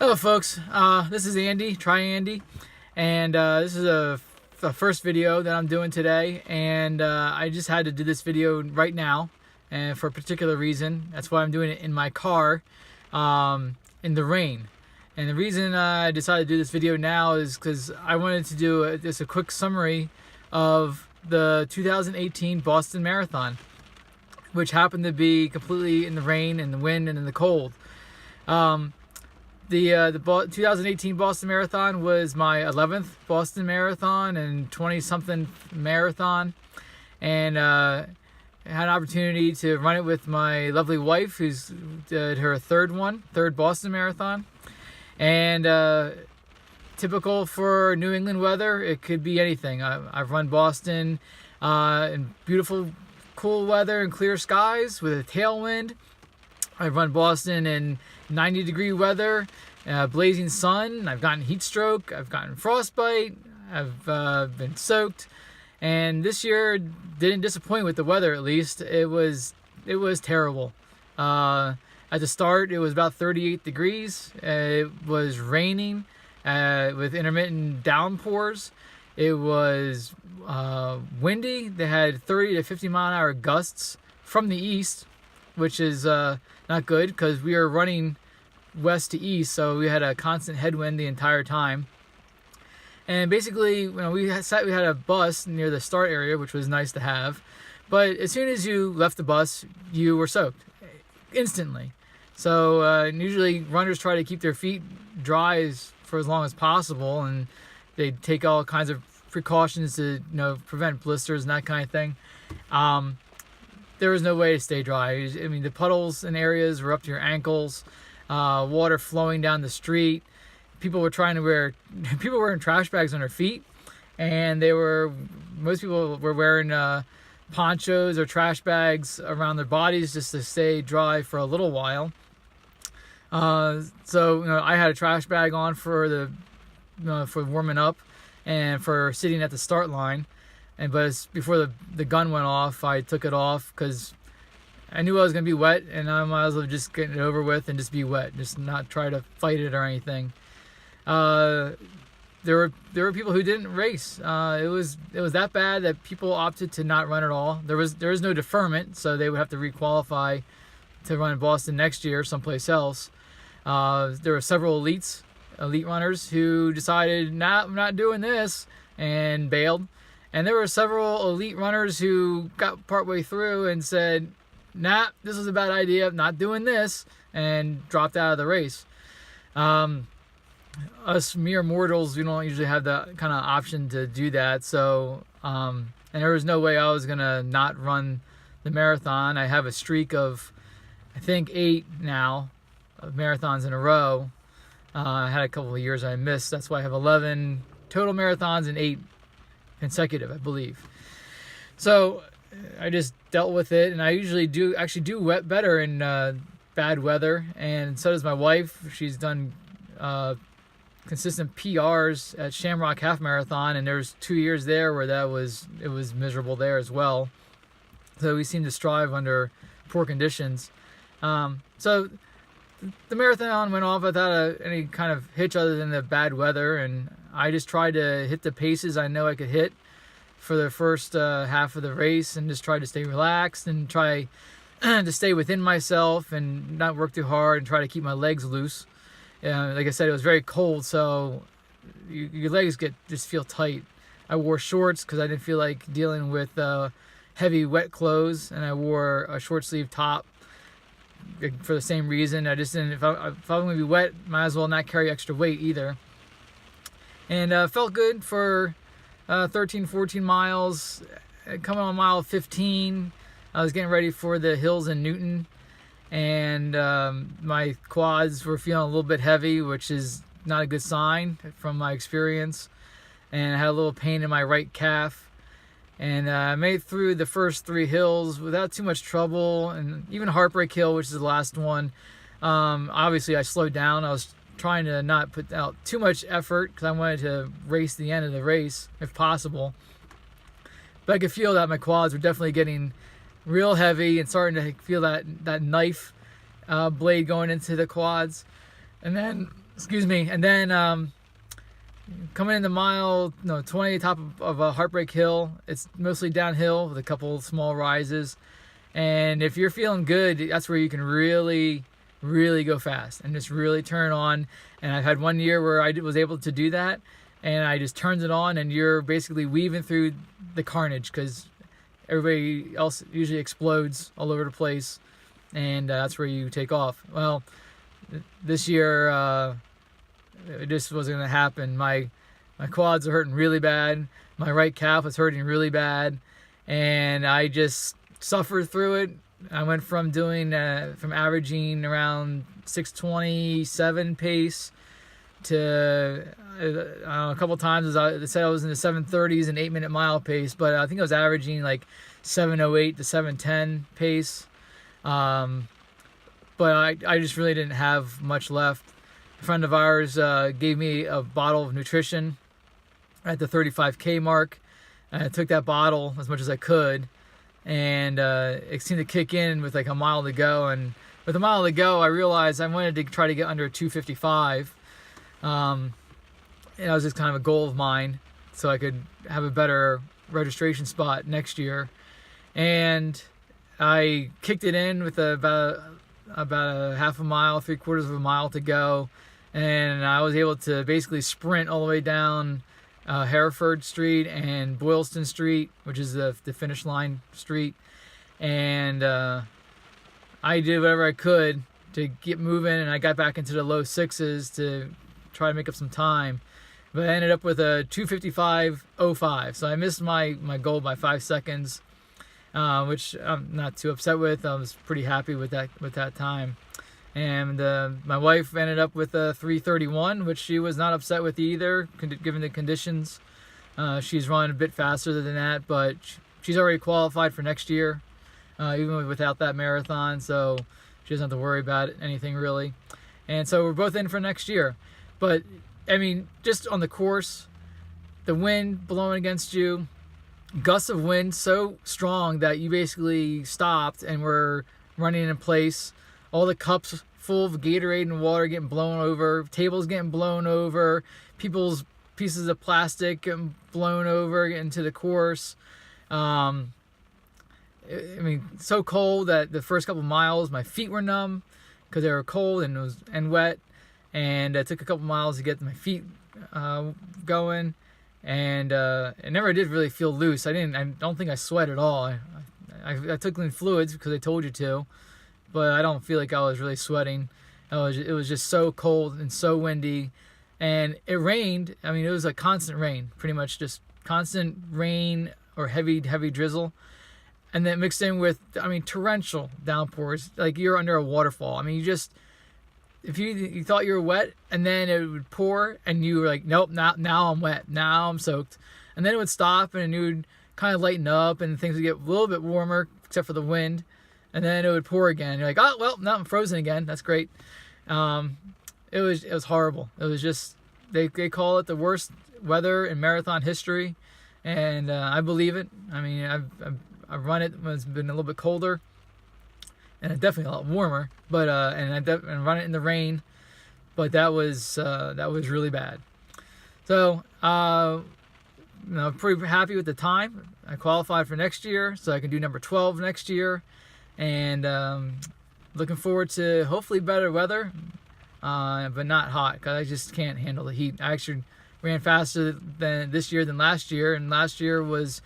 Hello folks, this is Andy, Try Andy, and this is the first video that I'm doing today, and I just had to do this video right now, and for a particular reason. That's why I'm doing it in my car, in the rain. And the reason I decided to do this video now is because I wanted to do just a quick summary of the 2018 Boston Marathon, which happened to be completely in the rain and the wind and in the cold. The 2018 Boston Marathon was my 11th Boston Marathon and 20-something marathon, and I had an opportunity to run it with my lovely wife, who's did her third Boston Marathon. And typical for New England weather, it could be anything. I've run Boston in beautiful, cool weather and clear skies with a tailwind. I've run Boston in 90-degree weather, blazing sun. I've gotten heat stroke. I've gotten frostbite. I've been soaked. And this year didn't disappoint with the weather. At least it was terrible. At the start, it was about 38 degrees. It was raining with intermittent downpours. It was windy. They had 30 to 50 mile an hour gusts from the east, which is not good because we were running west to east, so we had a constant headwind the entire time. And basically, we had a bus near the start area, which was nice to have, but as soon as you left the bus, you were soaked instantly. So usually runners try to keep their feet dry for as long as possible, and they take all kinds of precautions to prevent blisters and that kind of thing. There was no way to stay dry. I mean, the puddles and areas were up to your ankles, water flowing down the street. People were wearing trash bags on their feet, and most people were wearing ponchos or trash bags around their bodies just to stay dry for a little while. So I had a trash bag on for warming up and for sitting at the start line. But before the gun went off, I took it off because I knew I was going to be wet, and I might as well just get it over with and just be wet, just not try to fight it or anything. There were people who didn't race. It was that bad that people opted to not run at all. There was no deferment, so they would have to requalify to run in Boston next year someplace else. There were several elite runners who decided, nah, I'm not doing this, and bailed. And there were several elite runners who got partway through and said, nah, this was a bad idea, I'm not doing this, and dropped out of the race. Us mere mortals, we don't usually have the kind of option to do that. So, and there was no way I was going to not run the marathon. I have a streak of, I think, 8 now of marathons in a row. I had a couple of years I missed. That's why I have 11 total marathons and 8 consecutive, I believe. So I just dealt with it, and I usually do better in bad weather, and so does my wife. She's done consistent PRs at Shamrock Half Marathon, and there's 2 years there where it was miserable there as well. So we seem to strive under poor conditions. So the marathon went off without any kind of hitch other than the bad weather, and I just tried to hit the paces I know I could hit for the first half of the race, and just tried to stay relaxed and try to stay within myself and not work too hard and try to keep my legs loose. Like I said, it was very cold, so your legs just feel tight. I wore shorts because I didn't feel like dealing with heavy wet clothes, and I wore a short sleeve top for the same reason. I just didn't. If I'm going to be wet, might as well not carry extra weight either. And felt good for 13, 14 miles. Coming on mile 15, I was getting ready for the hills in Newton, and my quads were feeling a little bit heavy, which is not a good sign from my experience. And I had a little pain in my right calf. And I made it through the first 3 hills without too much trouble, and even Heartbreak Hill, which is the last one. Obviously, I slowed down. I was trying to not put out too much effort because I wanted to race the end of the race if possible. But I could feel that my quads were definitely getting real heavy and starting to feel that knife blade going into the quads. And then, excuse me, and then coming in the mile 20, top of a Heartbreak Hill. It's mostly downhill with a couple small rises. And if you're feeling good, that's where you can really, really go fast and just really turn on. And I've had one year where I was able to do that, and I just turned it on, and you're basically weaving through the carnage because everybody else usually explodes all over the place, and that's where you take off. Well, this year it just wasn't going to happen. My quads are hurting really bad. My right calf was hurting really bad, and I just suffered through it. I went from averaging around 6:27 pace to a couple times I said I was in the 7:30s and 8-minute mile pace, but I think I was averaging like 7:08 to 7:10 pace. But I just really didn't have much left. A friend of ours gave me a bottle of nutrition at the 35K mark. I took that bottle as much as I could, and it seemed to kick in with like a mile to go. And with a mile to go, I realized I wanted to try to get under 2:55. And that was just kind of a goal of mine, so I could have a better registration spot next year. And I kicked it in with about a half a mile, 3/4 of a mile to go, and I was able to basically sprint all the way down Hereford Street and Boylston Street, which is the finish line street. And I did whatever I could to get moving, and I got back into the low sixes to try to make up some time. But I ended up with a 2:55.05, so I missed my goal by 5 seconds, which I'm not too upset with. I was pretty happy with that time. And my wife ended up with a 3:31, which she was not upset with either, given the conditions. She's run a bit faster than that, but she's already qualified for next year, even without that marathon, so she doesn't have to worry about anything really. And so we're both in for next year. But I mean, just on the course, the wind blowing against you, gusts of wind so strong that you basically stopped and were running in place. All the cups full of Gatorade and water getting blown over, tables getting blown over, people's pieces of plastic getting blown over into the course. I mean, so cold that the first couple miles my feet were numb because they were cold and wet, and it took a couple miles to get my feet going, and it never did really feel loose. I don't think I sweat at all. I took in fluids because I told you to, but I don't feel like I was really sweating. It was just so cold and so windy, and it rained. I mean, it was a constant rain, pretty much just constant rain or heavy drizzle, and then mixed in with, I mean, torrential downpours, like you're under a waterfall. I mean, if you thought you were wet, and then it would pour, and you were like, nope, now I'm wet, now I'm soaked, and then it would stop, and it would kind of lighten up, and things would get a little bit warmer, except for the wind, and then it would pour again. You're like, oh well, now I'm frozen again. That's great. It was horrible. It was just they call it the worst weather in marathon history, and I believe it. I mean, I've run it when it's been a little bit colder, and it's definitely a lot warmer. But and run it in the rain, but that was really bad. So pretty happy with the time. I qualified for next year, so I can do number 12 next year, and looking forward to hopefully better weather, but not hot, because I just can't handle the heat. I actually ran faster this year than last year, and last year was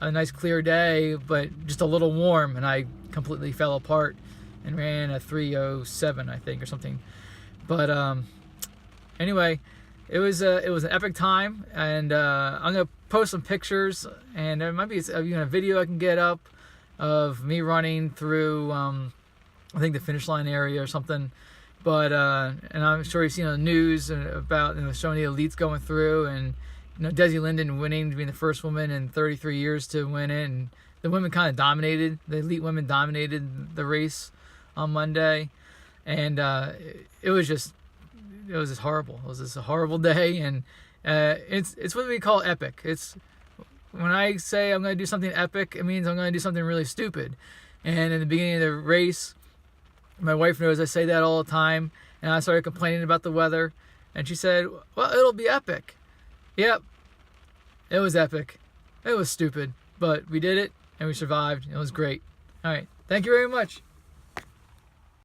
a nice clear day, but just a little warm, and I completely fell apart and ran a 3:07, I think, or something. But anyway, it was an epic time, and I'm gonna post some pictures, and there might be a video I can get up of me running through I think the finish line area or something. But and I'm sure you've seen on the news about showing the elites going through, and Desi Linden winning, being the first woman in 33 years to win it, and the women kind of dominated. The elite women dominated the race on Monday, and it was just horrible. It was just a horrible day, and it's what we call epic. It's when I say I'm going to do something epic, it means I'm going to do something really stupid. And in the beginning of the race, my wife knows I say that all the time, And I started complaining about the weather. And she said, well, it'll be epic. Yep, it was epic. It was stupid, but we did it and we survived. It was great. All right. Thank you very much.